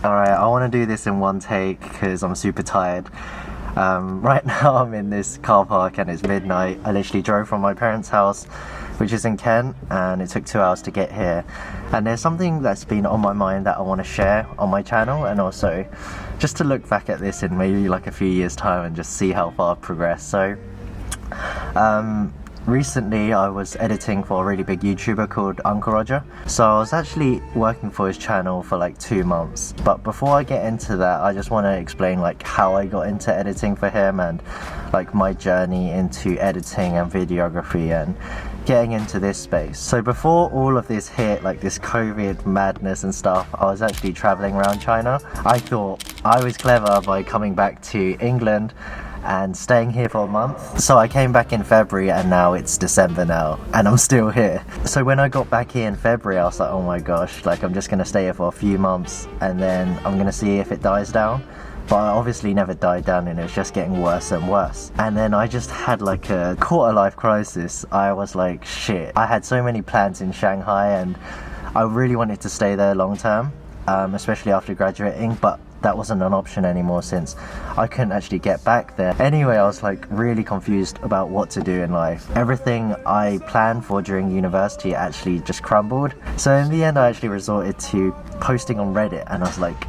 Alright, I want to do this in one take because I'm super tired. Right now I'm in this car park and it's midnight. I literally drove from my parents' house, which is in Kent, and it took 2 hours to get here. And there's something that's been on my mind that I want to share on my channel, and also just to look back at this in maybe like a few years time and just see how far I've progressed. So recently I was editing for a really big YouTuber called Uncle Roger. So I was actually working for his channel for like 2 months. But before I get into that, I just want to explain like how I got into editing for him and like my journey into editing and videography and getting into this space. So before all of this hit, like this COVID madness and stuff, I was actually traveling around China. I thought I was clever by coming back to England and staying here for a month. So I came back in February and now it's December now and I'm still here. So when I got back here in February, I was like, oh my gosh, like I'm just gonna stay here for a few months and then I'm gonna see if it dies down. But I obviously never died down and it was just getting worse and worse. And then I just had like a quarter-life crisis. I was like, shit. I had so many plans in Shanghai and I really wanted to stay there long term, especially after graduating, but that wasn't an option anymore since I couldn't actually get back there. Anyway, I was like really confused about what to do in life. Everything I planned for during university actually just crumbled. So in the end, I actually resorted to posting on Reddit and I was like,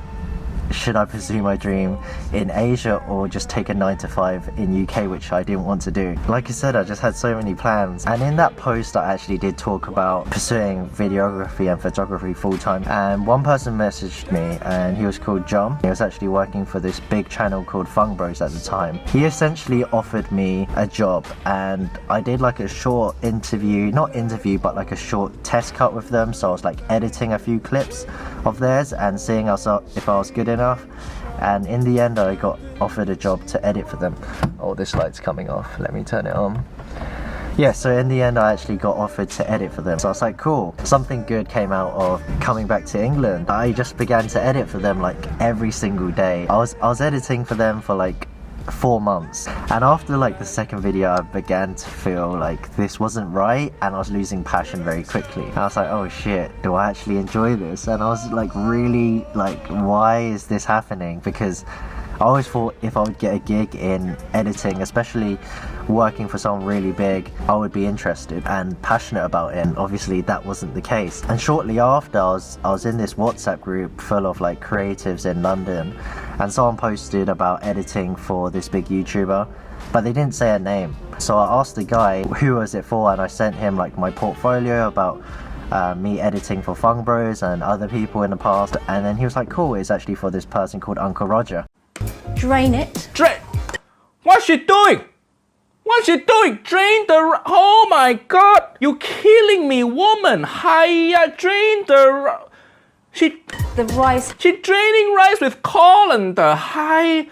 should I pursue my dream in Asia or just take a 9-to-5 in UK, which I didn't want to do. Like I said, I just had so many plans, and in that post I actually did talk about pursuing videography and photography full-time, and one person messaged me and he was called John. He was actually working for this big channel called Fung Bros at the time. He essentially offered me a job and I did like a short interview, not interview but like a short test cut with them. So I was like editing a few clips of theirs and seeing if I was good enough, and in the end I got offered a job to edit for them. Oh, this light's coming off, let me turn it on. Yeah, so in the end I actually got offered to edit for them. So I was like, cool, something good came out of coming back to England. I just began to edit for them like every single day. I was editing for them for like 4 months, and after like the second video I began to feel like this wasn't right and I was losing passion very quickly. And I was like, oh shit, do I actually enjoy this? And I was like really like, why is this happening? Because I always thought if I would get a gig in editing, especially working for someone really big, I would be interested and passionate about it. And obviously that wasn't the case. And shortly after, I was in this WhatsApp group full of like creatives in London, and someone posted about editing for this big YouTuber, but they didn't say a name. So I asked the guy who was it for, and I sent him like my portfolio about me editing for Fung Bros and other people in the past, and then he was like, cool, it's actually for this person called Uncle Roger. Drain it. Drain? What's she doing? What's she doing? Drain the... Oh my god! You're killing me, woman! Hiya, drain the... The rice. She draining rice with colander. Hi.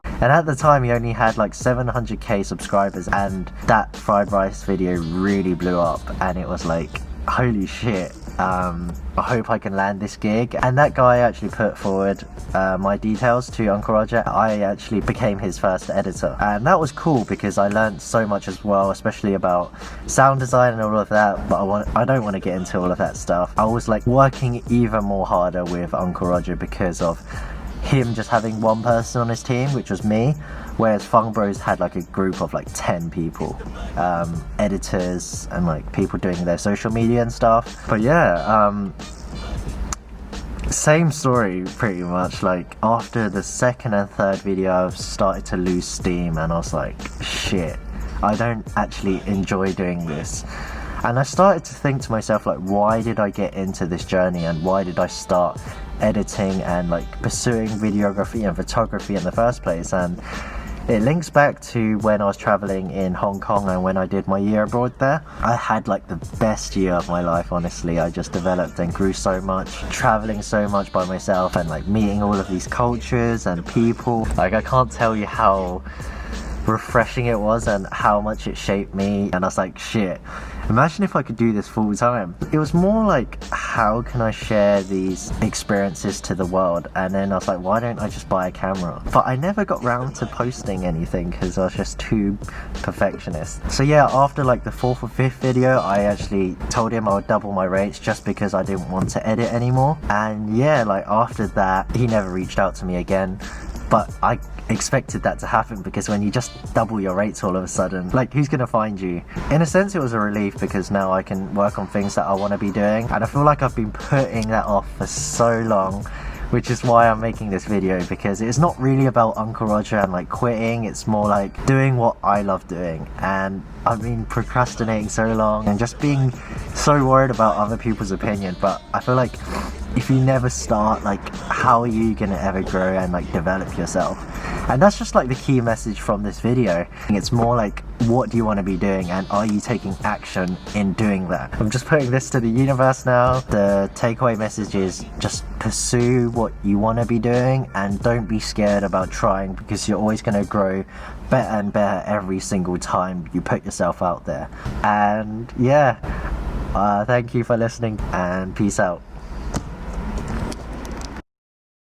And at the time he only had like 700k subscribers, and that fried rice video really blew up, and it was like, holy shit, I hope I can land this gig. And that guy actually put forward my details to Uncle Roger. I actually became his first editor, and that was cool because I learned so much as well, especially about sound design and all of that, but I don't want to get into all of that stuff. I was like working even more harder with Uncle Roger because of him just having one person on his team, which was me, whereas Fung Bros had like a group of like 10 people, editors and like people doing their social media and stuff. But yeah, same story pretty much. Like after the second and third video I've started to lose steam and I was like, shit, I don't actually enjoy doing this. And I started to think to myself, like, why did I get into this journey and why did I start editing and like pursuing videography and photography in the first place? And it links back to when I was traveling in Hong Kong and when I did my year abroad there. I had like the best year of my life, honestly. I just developed and grew so much, traveling so much by myself and like meeting all of these cultures and people. Like I can't tell you how refreshing it was and how much it shaped me. And I was like, shit, imagine if I could do this full time. It was more like, how can I share these experiences to the world? And then I was like, why don't I just buy a camera? But I never got round to posting anything because I was just too perfectionist. So yeah, after like the 4th or 5th video, I actually told him I would double my rates just because I didn't want to edit anymore. And yeah, like after that, he never reached out to me again. But I expected that to happen because when you just double your rates all of a sudden, like, who's gonna find you? In a sense, it was a relief because now I can work on things that I want to be doing, and I feel like I've been putting that off for so long, which is why I'm making this video, because it's not really about Uncle Roger and like quitting. It's more like doing what I love doing, and I've been procrastinating so long and just being so worried about other people's opinion. But I feel like if you never start, like, how are you gonna ever grow and like develop yourself? And that's just like the key message from this video. It's more like, what do you want to be doing, and are you taking action in doing that? I'm just putting this to the universe now. The takeaway message is just pursue what you want to be doing and don't be scared about trying, because you're always going to grow better and better every single time you put yourself out there. And yeah, thank you for listening, and peace out.